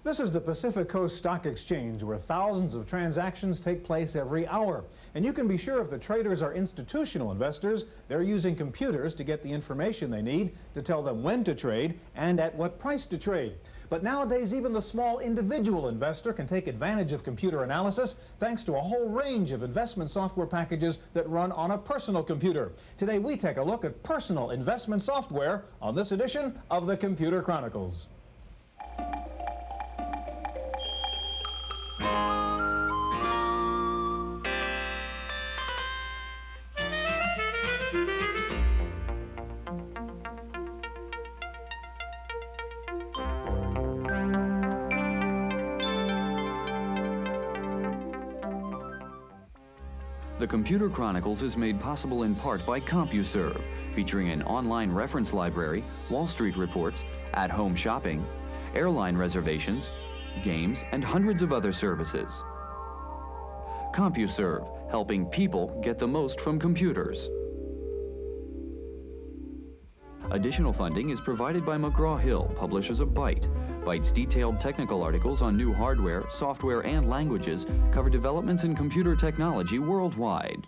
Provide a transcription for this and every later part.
This is the Pacific Coast Stock Exchange, where thousands of transactions take place every hour. And you can be sure if the traders are institutional investors, they're using computers to get the information they need to tell them when to trade and at what price to trade. But nowadays, even the small individual investor can take advantage of computer analysis thanks to a whole range of investment software packages that run on a personal computer. Today, we take a look at personal investment software on this edition of the Computer Chronicles. The Computer Chronicles is made possible in part by CompuServe, featuring an online reference library, Wall Street reports, at-home shopping, airline reservations, games, and hundreds of other services. CompuServe, helping people get the most from computers. Additional funding is provided by McGraw-Hill, publishers of Byte. Byte's detailed technical articles on new hardware, software, and languages cover developments in computer technology worldwide.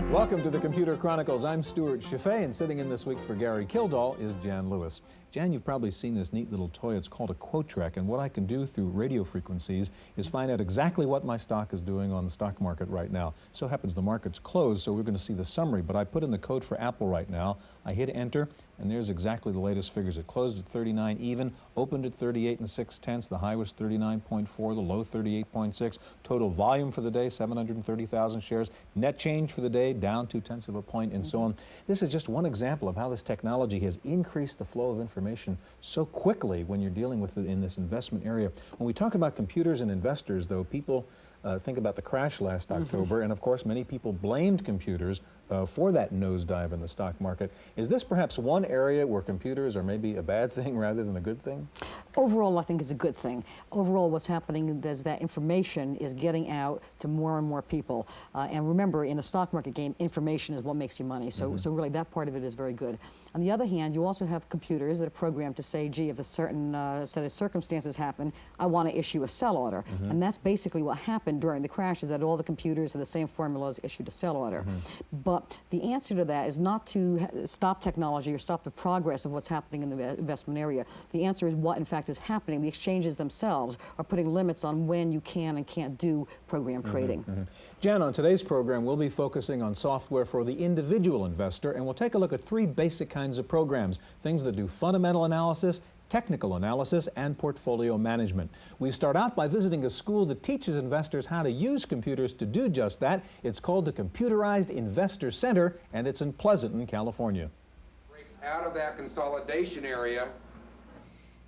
Welcome to the Computer Chronicles. I'm Stewart Cheifet, and sitting in this week for Gary Kildall is Jan Lewis. Jan, you've probably seen this neat little toy. It's called a quote track, and what I can do through radio frequencies is find out exactly what my stock is doing on the stock market right now. So happens the market's closed, so we're going to see the summary, but I put in the code for Apple right now. I hit enter, and there's exactly the latest figures. It closed at 39 even, opened at 38 6/10. The high was 39.4, the low 38.6. Total volume for the day, 730,000 shares. Net change for the day, down 0.2 of a point, and so on. This is just one example of how this technology has increased the flow of information so quickly when you're dealing with it in this investment area. When we talk about computers and investors, though, people think about the crash last October, and of course many people blamed computers for that nosedive in the stock market. Is this perhaps one area where computers are maybe a bad thing rather than a good thing? Overall, I think it's a good thing. Overall, what's happening is that information is getting out to more and more people. And remember, in the stock market game, information is what makes you money. So really that part of it is very good. On the other hand, you also have computers that are programmed to say, gee, if a certain set of circumstances happen, I want to issue a sell order. And that's basically what happened during the crash, is that all the computers have the same formulas, issued a sell order. But the answer to that is not to stop technology or stop the progress of what's happening in the investment area. The answer is what, in fact, is happening. The exchanges themselves are putting limits on when you can and can't do program trading. Jan, on today's program, we'll be focusing on software for the individual investor, and we'll take a look at three basic kinds of programs, things that do fundamental analysis, technical analysis, and portfolio management. We start out by visiting a school that teaches investors how to use computers to do just that. It's called the Computerized Investor Center, and it's in Pleasanton, California. Breaks out of that consolidation area.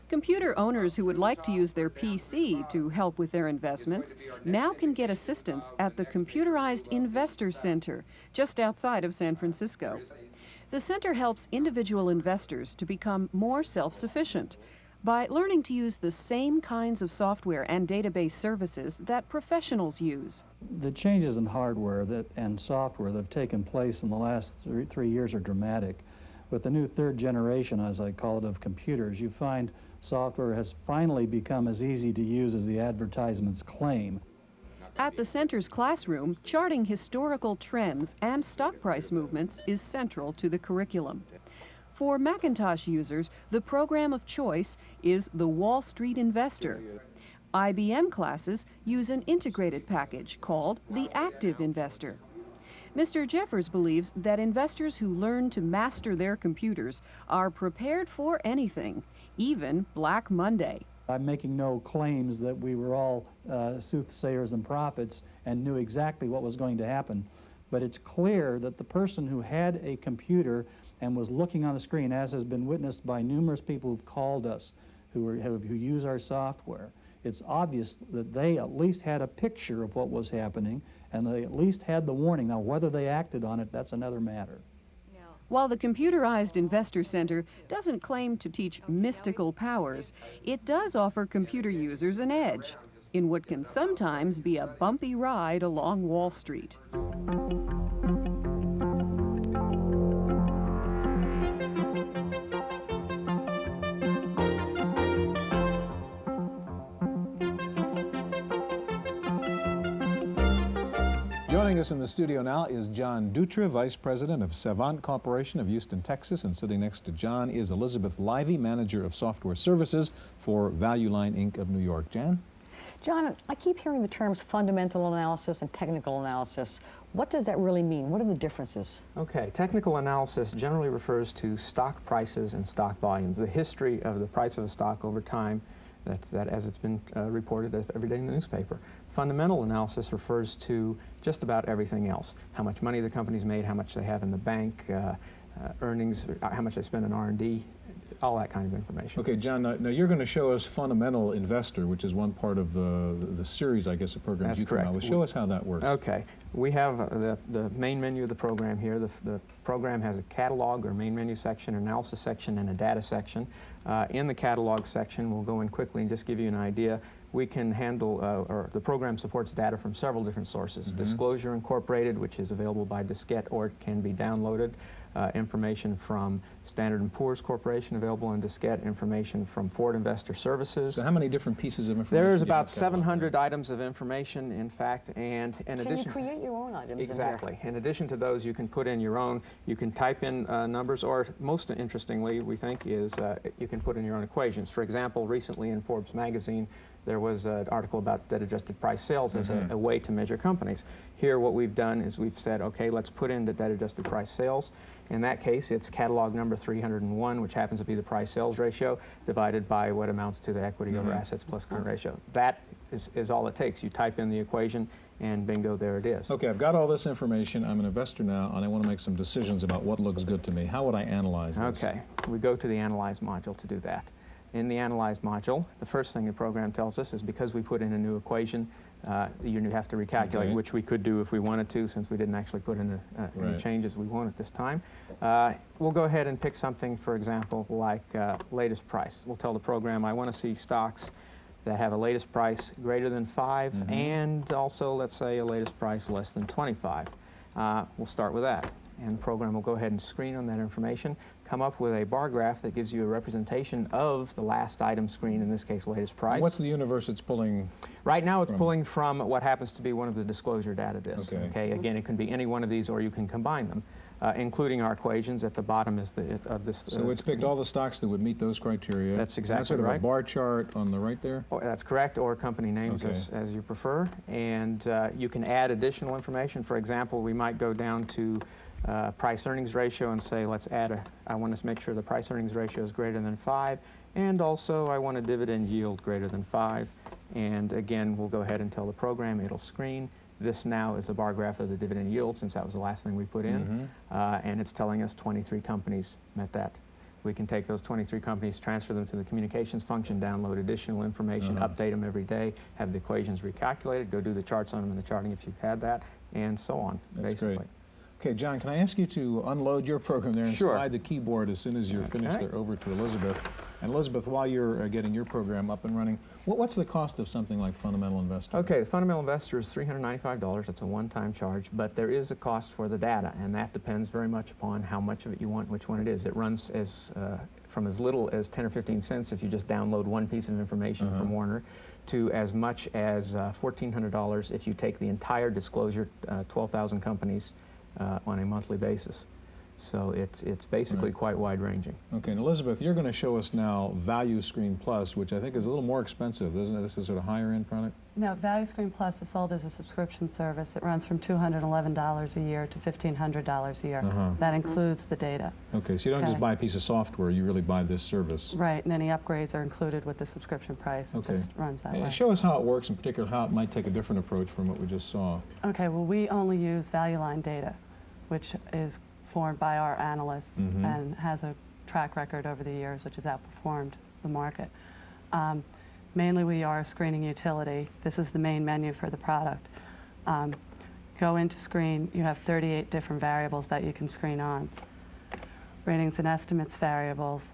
Computer owners who would like to use their PC to help with their investments now can get assistance at the Computerized Investor Center, just outside of San Francisco. The center helps individual investors to become more self-sufficient by learning to use the same kinds of software and database services that professionals use. The changes in hardware and software that have taken place in the last three years are dramatic. With the new third generation, as I call it, of computers, you find software has finally become as easy to use as the advertisements claim. At the center's classroom, charting historical trends and stock price movements is central to the curriculum. For Macintosh users, the program of choice is the Wall Street Investor. IBM classes use an integrated package called the Active Investor. Mr. Jeffers believes that investors who learn to master their computers are prepared for anything, even Black Monday. I'm making no claims that we were all soothsayers and prophets and knew exactly what was going to happen. But it's clear that the person who had a computer and was looking on the screen, as has been witnessed by numerous people who've called us, who use our software, it's obvious that they at least had a picture of what was happening, and they at least had the warning. Now, whether they acted on it, that's another matter. While the Computerized Investor Center doesn't claim to teach mystical powers, it does offer computer users an edge in what can sometimes be a bumpy ride along Wall Street. Joining us in the studio now is John Dutra, Vice President of Savant Corporation of Houston, Texas. And sitting next to John is Elizabeth Livey, Manager of Software Services for Value Line Inc. of New York. Jan? John, I keep hearing the terms fundamental analysis and technical analysis. What does that really mean? What are the differences? Okay, technical analysis generally refers to stock prices and stock volumes, the history of the price of a stock over time, that as it's been reported every day in the newspaper. Fundamental analysis refers to just about everything else, how much money the company's made, how much they have in the bank, earnings, how much they spend on R&D, all that kind of information. Okay, John, now you're going to show us Fundamental Investor, which is one part of the series, I guess, of programs That's you come out correct. with. Show us how that works. Okay. We have the main menu of the program here. The program has a catalog or main menu section, analysis section, and a data section. In the catalog section, we'll go in quickly and just give you an idea. We can handle, or the program supports data from several different sources. Disclosure Incorporated, which is available by diskette or it can be downloaded. Information from Standard & Poor's Corporation available on diskette, information from Ford Investor Services. So how many different pieces of information? There's do you about have cataloged 700 there? items of information, in fact, and in addition... Can you create your own items Exactly. In addition to those, you can put in your own, you can type in numbers, or most interestingly, we think, is you can put in your own equations. For example, recently in Forbes magazine, there was an article about debt-adjusted price sales as a way to measure companies. Here, what we've done is we've said, okay, let's put in the debt-adjusted price sales. In that case, it's catalog number 301, which happens to be the price-sales ratio, divided by what amounts to the equity over assets plus current ratio. That is all it takes. You type in the equation, and bingo, there it is. Okay, I've got all this information. I'm an investor now, and I want to make some decisions about what looks good to me. How would I analyze this? Okay, we go to the Analyze module to do that. In the Analyze module, the first thing the program tells us is because we put in a new equation, you have to recalculate, which we could do if we wanted to, since we didn't actually put in any changes we want at this time. We'll go ahead and pick something, for example, like latest price. We'll tell the program, I want to see stocks that have a latest price greater than 5, and also, let's say, a latest price less than 25. We'll start with that. And the program will go ahead and screen on that information, come up with a bar graph that gives you a representation of the last item screen, in this case, latest price. What's the universe it's pulling? Right now, it's pulling from what happens to be one of the disclosure data disks. Okay. Again, it can be any one of these, or you can combine them, including our equations. At the bottom is of this. So it's picked all the stocks that would meet those criteria. That's exactly That's sort of right. a bar chart on the right there? That's correct, or company names as you prefer. And you can add additional information. For example, we might go down to price-earnings ratio and say, let's add I want to make sure the price-earnings ratio is greater than 5, and also I want a dividend yield greater than 5. And again, we'll go ahead and tell the program, it'll screen. This now is a bar graph of the dividend yield, since that was the last thing we put in, and it's telling us 23 companies met that. We can take those 23 companies, transfer them to the communications function, download additional information, update them every day, have the equations recalculated, go do the charts on them in the charting if you've had that, and so on, basically. Great. Okay, John, can I ask you to unload your program there and slide the keyboard as soon as you're finished there over to Elizabeth? And Elizabeth, while you're getting your program up and running, what's the cost of something like Fundamental Investor? Okay, the Fundamental Investor is $395. It's a one-time charge, but there is a cost for the data, and that depends very much upon how much of it you want, which one it is. It runs from as little as 10 or 15 cents if you just download one piece of information from Warner, to as much as $1,400 if you take the entire disclosure, 12,000 companies, on a monthly basis. So it's basically quite wide-ranging. Okay, and Elizabeth, you're going to show us now Value Screen Plus, which I think is a little more expensive, isn't it? This is sort of higher-end product? No, Value Screen Plus is sold as a subscription service. It runs from $211 a year to $1,500 a year. That includes the data. Okay, so you don't just buy a piece of software, you really buy this service. Right, and any upgrades are included with the subscription price. It just runs that way. Show us how it works, in particular how it might take a different approach from what we just saw. Okay, well, we only use Value Line data, which is formed by our analysts and has a track record over the years, which has outperformed the market. Mainly, we are a screening utility. This is the main menu for the product. Go into screen, you have 38 different variables that you can screen on. Ratings and estimates variables,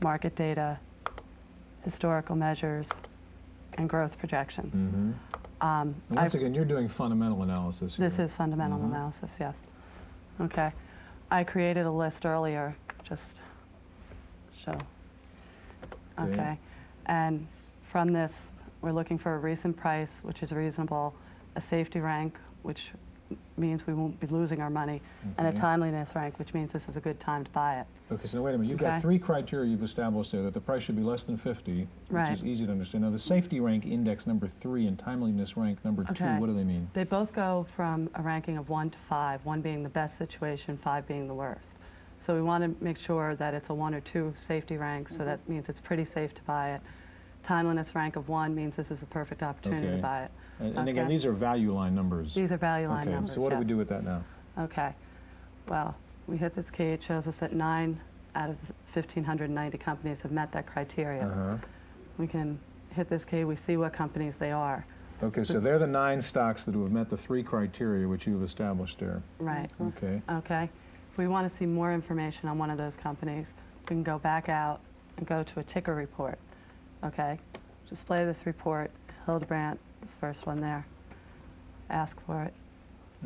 market data, historical measures, and growth projections. And once again, you're doing fundamental analysis here. This is fundamental analysis, yes. Okay. I created a list earlier, just show. Okay. And from this, we're looking for a recent price, which is reasonable, a safety rank, which means we won't be losing our money, and a timeliness rank, which means this is a good time to buy it. Okay, so now wait a minute. You've got three criteria you've established there, that the price should be less than 50, which is easy to understand. Now, the safety rank index number 3 and timeliness rank number 2, what do they mean? They both go from a ranking of 1 to 5, 1 being the best situation, 5 being the worst. So we want to make sure that it's a 1 or 2 safety rank, so that means it's pretty safe to buy it. Timeliness rank of 1 means this is a perfect opportunity to buy it. And again, these are value line numbers. These are value line numbers, so what do we do with that now? Okay. Well, we hit this key. It shows us that 9 out of the 1,590 companies have met that criteria. We can hit this key. We see what companies they are. Okay, so they're the 9 stocks that have met the 3 criteria which you've established there. Right. Okay. Okay. If we want to see more information on one of those companies, we can go back out and go to a ticker report. Okay. Display this report. Hildebrandt is the first one there. Ask for it.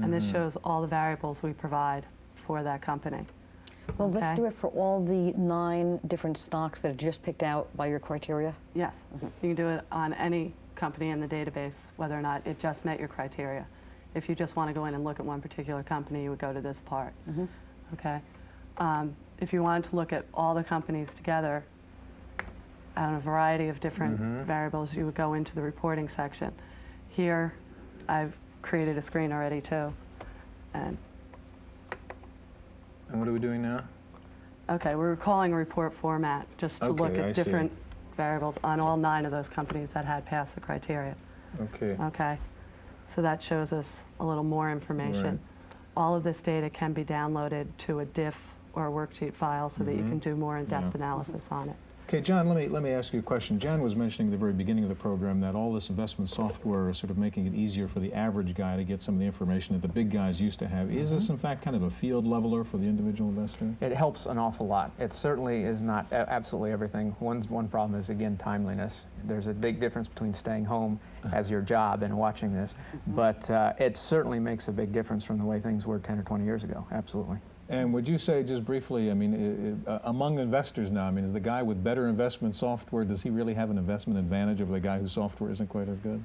And this shows all the variables we provide for that company. Well, let's do it for all the 9 different stocks that are just picked out by your criteria? Yes. You can do it on any company in the database, whether or not it just met your criteria. If you just want to go in and look at one particular company, you would go to this part. Okay. If you wanted to look at all the companies together on a variety of different variables, you would go into the reporting section. Here, I've created a screen already too. And what are we doing now? Okay, we're calling a report format just to look at different variables on all 9 of those companies that had passed the criteria. Okay. Okay. So that shows us a little more information. All of this data can be downloaded to a diff or a worksheet file so that you can do more in-depth analysis on it. Okay, John, let me ask you a question. Jan was mentioning at the very beginning of the program that all this investment software is sort of making it easier for the average guy to get some of the information that the big guys used to have. Is this, in fact, kind of a field leveler for the individual investor? It helps an awful lot. It certainly is not absolutely everything. One problem is, again, timeliness. There's a big difference between staying home as your job and watching this, but it certainly makes a big difference from the way things were 10 or 20 years ago, absolutely. And would you say, just briefly, I mean, among investors now, I mean, is the guy with better investment software, does he really have an investment advantage over the guy whose software isn't quite as good?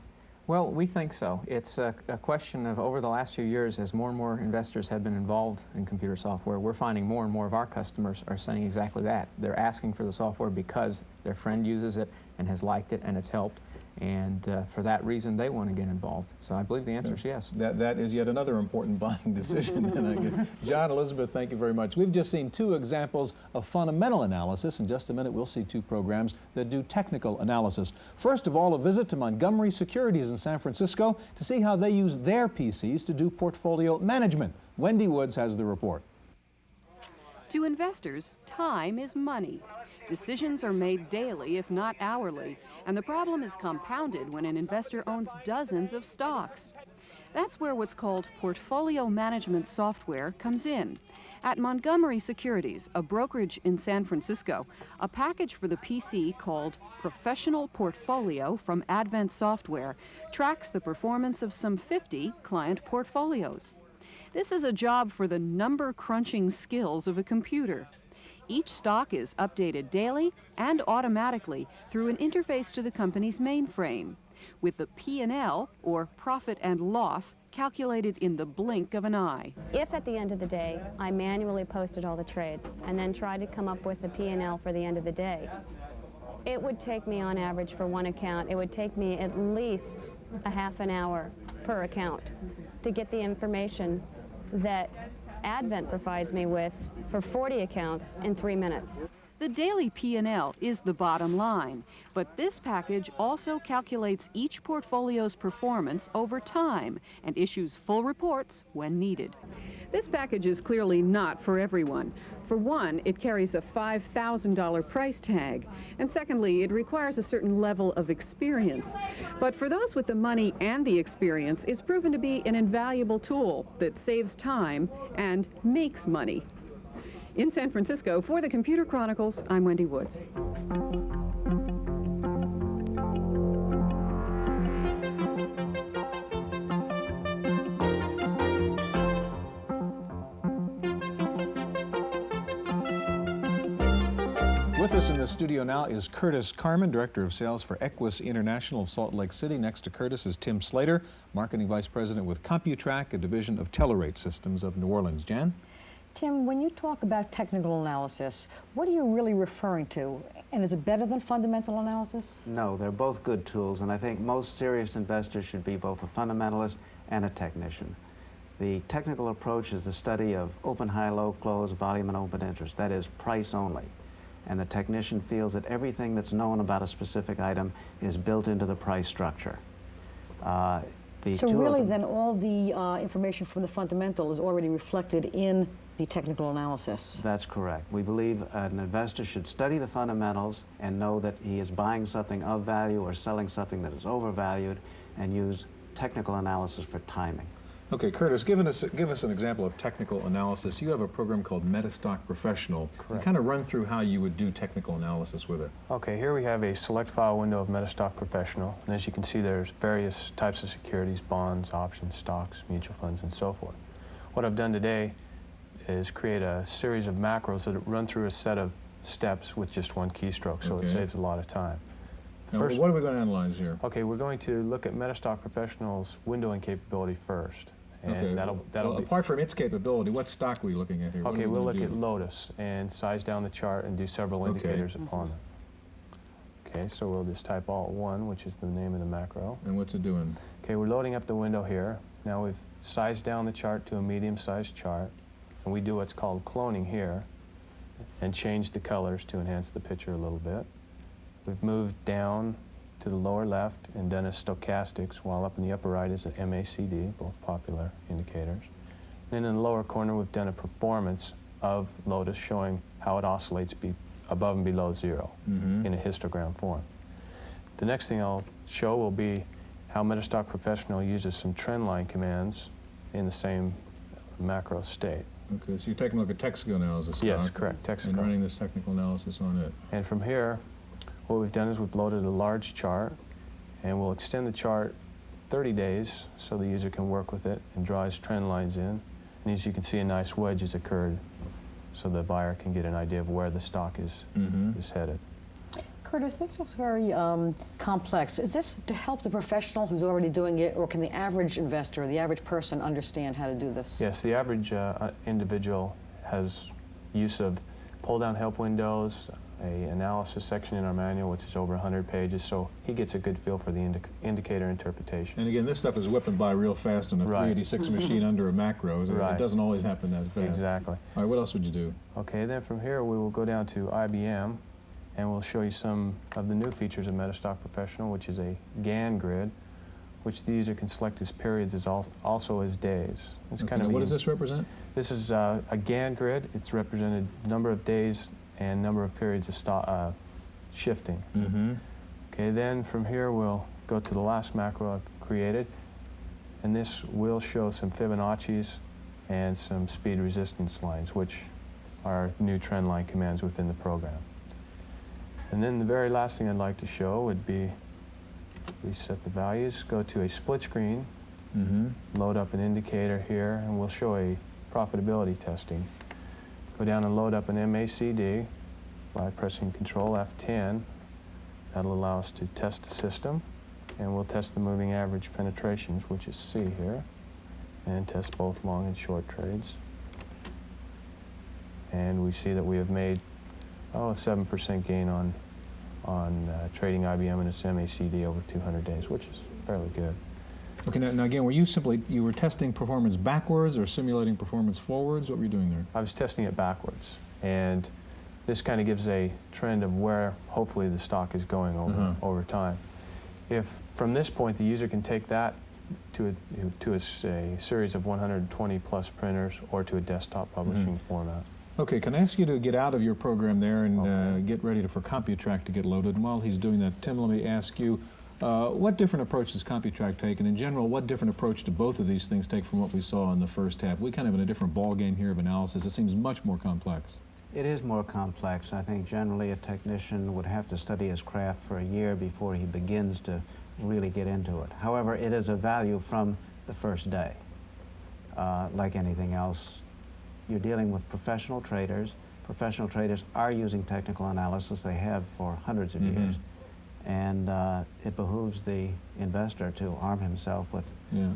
Well, we think so. It's a question of, over the last few years, as more and more investors have been involved in computer software, we're finding more and more of our customers are saying exactly that. They're asking for the software because their friend uses it and has liked it and it's helped. And for that reason, they want to get involved. So I believe the answer is yes. That is yet another important buying decision. Then I guess. John, Elizabeth, thank you very much. We've just seen 2 examples of fundamental analysis. In just a minute, we'll see 2 programs that do technical analysis. First of all, a visit to Montgomery Securities in San Francisco to see how they use their PCs to do portfolio management. Wendy Woods has the report. To investors, time is money. Decisions are made daily, if not hourly, and the problem is compounded when an investor owns dozens of stocks. That's where what's called portfolio management software comes in. At Montgomery Securities, a brokerage in San Francisco, a package for the PC called Professional Portfolio from Advent Software tracks the performance of some 50 client portfolios. This is a job for the number-crunching skills of a computer. Each stock is updated daily and automatically through an interface to the company's mainframe, with the P&L, or profit and loss, calculated in the blink of an eye. If at the end of the day I manually posted all the trades and then tried to come up with the P&L for the end of the day, it would take me on average for one account, it would take me at least a half an hour per account to get the information that Advent provides me with for 40 accounts in 3 minutes. The daily P&L is the bottom line, but this package also calculates each portfolio's performance over time and issues full reports when needed. This package is clearly not for everyone. For one, it carries a $5,000 price tag, and secondly, it requires a certain level of experience. But for those with the money and the experience, it's proven to be an invaluable tool that saves time and makes money. In San Francisco, for the Computer Chronicles, I'm Wendy Woods. With With us in the studio now is Curtis Carmen, Director of Sales for Equus International of Salt Lake City. Next to Curtis is Tim Slater, Marketing Vice President with CompuTrack, a division of Telerate Systems of New Orleans. Jan? Tim, when you talk about technical analysis, what are you really referring to? And is it better than fundamental analysis? No, they're both good tools, and I think most serious investors should be both a fundamentalist and a technician. The technical approach is the study of open, high, low, close, volume, and open interest. That is price only. And the technician feels that everything that's known about a specific item is built into the price structure. So really then all the information from the fundamental is already reflected in the technical analysis. That's correct. We believe an investor should study the fundamentals and know that he is buying something of value or selling something that is overvalued, and use technical analysis for timing. Okay, Curtis, give us an example of technical analysis. You have a program called Metastock Professional. Correct. Kind of run through how you would do technical analysis with it. Okay, here we have a select file window of Metastock Professional, and as you can see, there's various types of securities, bonds, options, stocks, mutual funds, and so forth. What I've done today is create a series of macros that run through a set of steps with just one keystroke, so it saves a lot of time. Now, what are we going to analyze here? Okay, we're going to look at Metastock Professional's windowing capability first. And that'll well, apart from its capability, what stock are we looking at here? Okay, we'll look at Lotus and size down the chart and do several indicators upon them. Okay, so we'll just type Alt1, which is the name of the macro. And what's it doing? Okay, we're loading up the window here. Now we've sized down the chart to a medium-sized chart, and we do what's called cloning here and change the colors to enhance the picture a little bit. We've moved down to the lower left and done a stochastics, while up in the upper right is an MACD, both popular indicators. Then in the lower corner we've done a performance of Lotus, showing how it oscillates above and below zero in a histogram form. The next thing I'll show will be how Metastock Professional uses some trend line commands in the same macro state. Okay, so you're taking a look at Texaco now as a stock. Yes, correct, Texaco. And running this technical analysis on it. And from here, what we've done is we've loaded a large chart, and we'll extend the chart 30 days so the user can work with it and draw his trend lines in. And as you can see, a nice wedge has occurred so the buyer can get an idea of where the stock is headed. Curtis, this looks very complex. Is this to help the professional who's already doing it, or can the average investor, the average person, understand how to do this? Yes, the average individual has use of pull-down help windows, an analysis section in our manual, which is over 100 pages, so he gets a good feel for the indicator interpretation. And again, this stuff is whipping by real fast on a 386 machine under a macro. So it doesn't always happen that fast. Exactly. All right, what else would you do? Okay, then from here we will go down to IBM, and we'll show you some of the new features of Metastock Professional, which is a GAN grid, which the user can select as periods as also as days. It's kind of what does this represent? This is a GAN grid. It's represented number of days and number of periods of shifting. Okay, then from here we'll go to the last macro I've created, and this will show some Fibonacci's and some speed resistance lines, which are new trend line commands within the program. And then the very last thing I'd like to show would be reset the values, go to a split screen, load up an indicator here, and we'll show a profitability testing. Go down and load up an MACD by pressing Control F10. That'll allow us to test the system, and we'll test the moving average penetrations, which is C here, and test both long and short trades. And we see that we have made a 7% gain on trading IBM and its MACD over 200 days, which is fairly good. Okay, now again, were you were testing performance backwards or simulating performance forwards? What were you doing there? I was testing it backwards, and this kind of gives a trend of where hopefully the stock is going over time. If from this point the user can take that to a series of 120 plus printers or to a desktop publishing format. Okay, can I ask you to get out of your program there and get ready for CompuTrack to get loaded? And while he's doing that, Tim, let me ask you, what different approach does CompuTrack take? And in general, what different approach do both of these things take from what we saw in the first half? We kind of in a different ball game here of analysis. It seems much more complex. It is more complex. I think generally a technician would have to study his craft for a year before he begins to really get into it. However, it is a value from the first day. Like anything else, you're dealing with professional traders. professional traders are using technical analysis. They have for hundreds of years. And it behooves the investor to arm himself with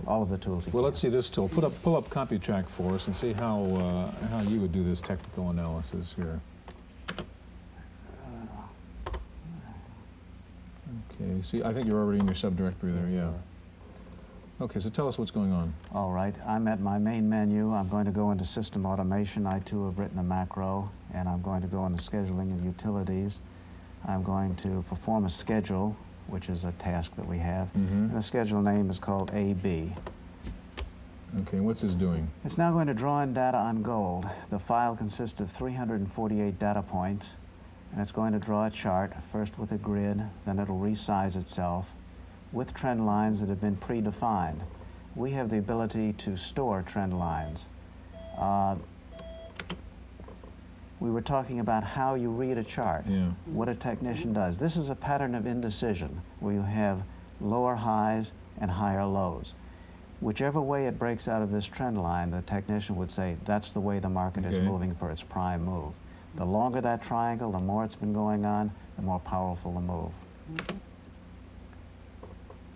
all of the tools he can. Well, let's see this tool. Pull up CompuTrack for us and see how you would do this technical analysis here. Okay, see, I think you're already in your subdirectory there, yeah. Okay, so tell us what's going on. All right, I'm at my main menu. I'm going to go into System Automation. I too have written a macro, and I'm going to go into Scheduling and Utilities. I'm going to perform a schedule, which is a task that we have. And the schedule name is called AB. Okay, what's this doing? It's now going to draw in data on gold. The file consists of 348 data points, and it's going to draw a chart, first with a grid, then it'll resize itself with trend lines that have been predefined. We have the ability to store trend lines. We were talking about how you read a chart, what a technician does. This is a pattern of indecision where you have lower highs and higher lows. Whichever way it breaks out of this trend line, the technician would say that's the way the market is moving for its prime move. The longer that triangle, the more it's been going on, the more powerful the move.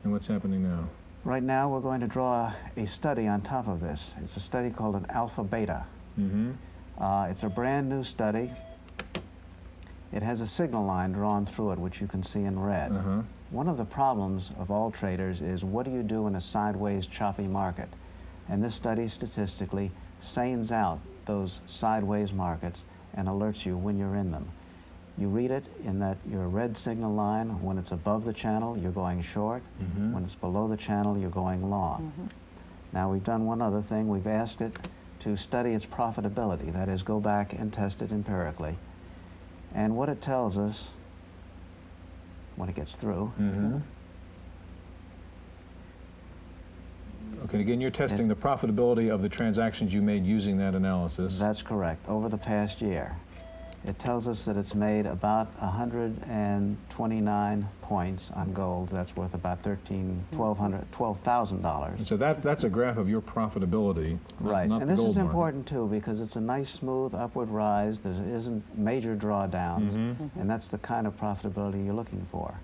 And what's happening now? Right now we're going to draw a study on top of this. It's a study called an alpha beta. It's a brand new study. It has a signal line drawn through it, which you can see in red. One of the problems of all traders is what do you do in a sideways choppy market? And this study statistically seins out those sideways markets and alerts you when you're in them. You read it in that your red signal line, when it's above the channel, you're going short. When it's below the channel, you're going long. Now we've done one other thing. We've asked it to study its profitability, that is, go back and test it empirically. And what it tells us, when it gets through, okay, again, you're testing the profitability of the transactions you made using that analysis. That's correct, over the past year. It tells us that it's made about 129 points on gold. That's worth about $12,000. So that's a graph of your profitability, right? Not and the this gold is market. important too because it's a nice smooth upward rise. There isn't major drawdowns, and that's the kind of profitability you're looking for.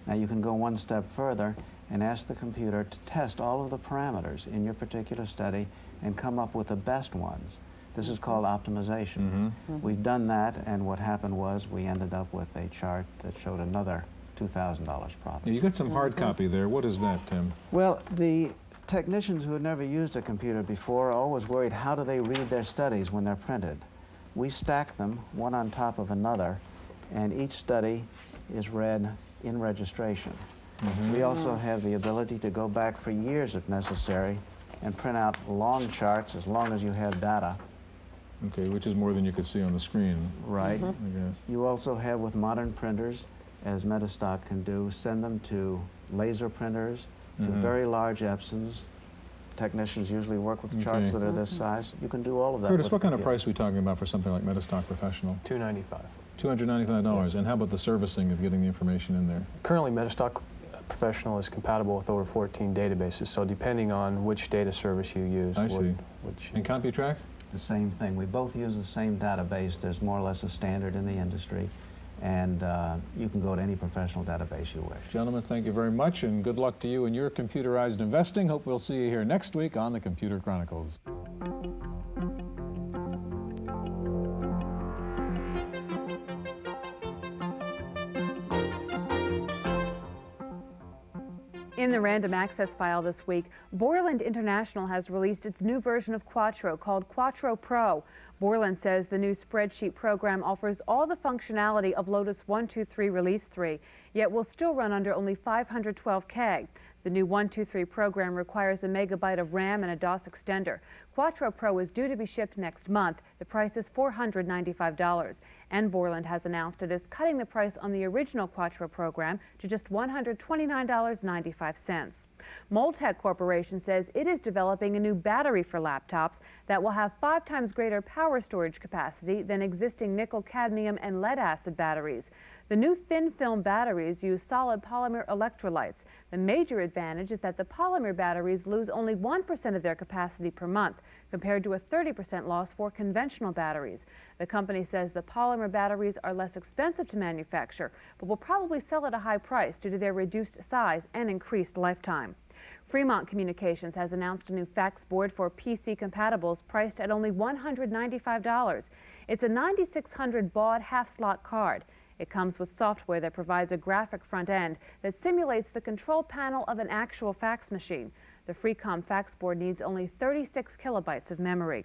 Now you can go one step further and ask the computer to test all of the parameters in your particular study and come up with the best ones. This is called optimization. We've done that, and what happened was we ended up with a chart that showed another $2,000 profit. Now, you got some hard copy there. What is that, Tim? Well, the technicians who had never used a computer before are always worried how do they read their studies when they're printed. We stack them one on top of another, and each study is read in registration. We also have the ability to go back for years if necessary and print out long charts as long as you have data. Okay, which is more than you could see on the screen. Right. I guess. You also have, with modern printers, as Metastock can do, send them to laser printers, to very large Epsons. Technicians usually work with charts that are this size. You can do all of that. Curtis, what kind of price are we talking about for something like Metastock Professional? $295. $295. And how about the servicing of getting the information in there? Currently, Metastock Professional is compatible with over 14 databases, so depending on which data service you use. I see. And CompuTrack? The same thing. We both use the same database. There's more or less a standard in the industry, and you can go to any professional database you wish. Gentlemen, thank you very much, and good luck to you in your computerized investing. Hope we'll see you here next week on the Computer Chronicles. In the random access file this week, Borland International has released its new version of Quattro called Quattro Pro. Borland says the new spreadsheet program offers all the functionality of Lotus 123 Release 3, yet will still run under only 512K. The new 123 program requires a megabyte of RAM and a DOS extender. Quattro Pro is due to be shipped next month. The price is $495. And Borland has announced it is cutting the price on the original Quattro program to just $129.95. Moltec Corporation says it is developing a new battery for laptops that will have 5 times greater power storage capacity than existing nickel, cadmium, and lead acid batteries. The new thin film batteries use solid polymer electrolytes. The major advantage is that the polymer batteries lose only 1% of their capacity per month. compared to a 30% loss for conventional batteries. The company says the polymer batteries are less expensive to manufacture, but will probably sell at a high price due to their reduced size and increased lifetime. Fremont Communications has announced a new fax board for PC compatibles priced at only $195. It's a 9600 baud half-slot card. It comes with software that provides a graphic front end that simulates the control panel of an actual fax machine. The Freecom fax board needs only 36 kilobytes of memory.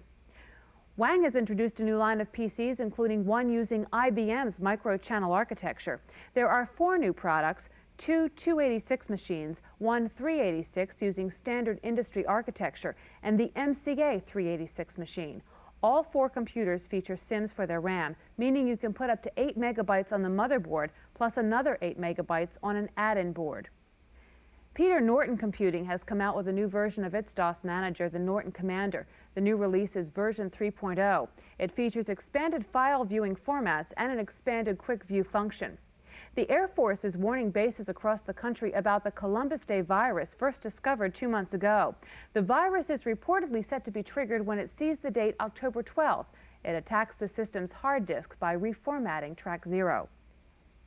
Wang has introduced a new line of PCs, including one using IBM's microchannel architecture. There are 4 new products, 2 286 machines, 1 386 using standard industry architecture, and the MCA 386 machine. All 4 computers feature SIMs for their RAM, meaning you can put up to 8 megabytes on the motherboard, plus another 8 megabytes on an add-in board. Peter Norton Computing has come out with a new version of its DOS manager, the Norton Commander. The new release is version 3.0. It features expanded file viewing formats and an expanded quick view function. The Air Force is warning bases across the country about the Columbus Day virus first discovered 2 months ago. The virus is reportedly set to be triggered when it sees the date October 12th. It attacks the system's hard disk by reformatting track 0.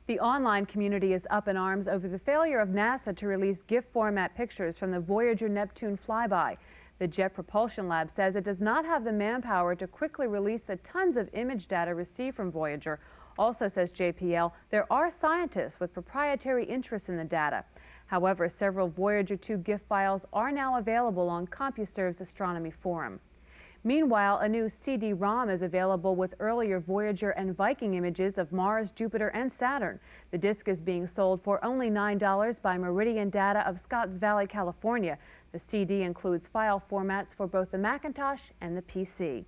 The online community is up in arms over the failure of NASA to release GIF format pictures from the Voyager Neptune flyby. The Jet Propulsion Lab says it does not have the manpower to quickly release the tons of image data received from Voyager. Also, says JPL, there are scientists with proprietary interests in the data. However, several Voyager 2 GIF files are now available on CompuServe's astronomy forum. Meanwhile, a new CD-ROM is available with earlier Voyager and Viking images of Mars, Jupiter, and Saturn. The disc is being sold for only $9 by Meridian Data of Scotts Valley, California. The CD includes file formats for both the Macintosh and the PC.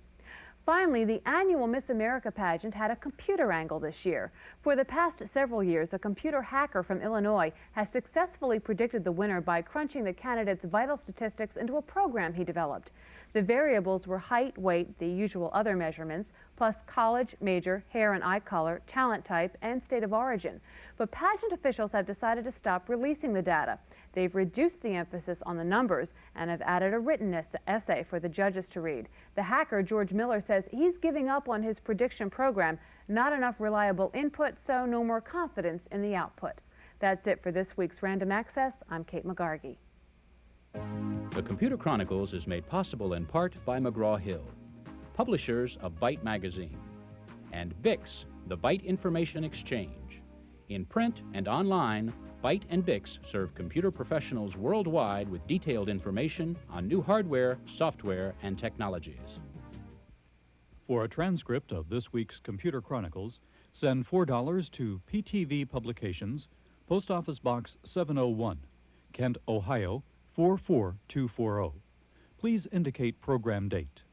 Finally, the annual Miss America pageant had a computer angle this year. For the past several years, a computer hacker from Illinois has successfully predicted the winner by crunching the candidate's vital statistics into a program he developed. The variables were height, weight, the usual other measurements, plus college, major, hair and eye color, talent type, and state of origin. But pageant officials have decided to stop releasing the data. They've reduced the emphasis on the numbers and have added a written essay for the judges to read. The hacker, George Miller, says he's giving up on his prediction program. Not enough reliable input, so no more confidence in the output. That's it for this week's Random Access. I'm Kate McGargy. The Computer Chronicles is made possible in part by McGraw-Hill, publishers of Byte magazine, and BIX, the Byte Information Exchange. In print and online, Byte and BIX serve computer professionals worldwide with detailed information on new hardware, software, and technologies. For a transcript of this week's Computer Chronicles, send $4 to PTV Publications, Post Office Box 701, Kent, Ohio 44240. Please indicate program date.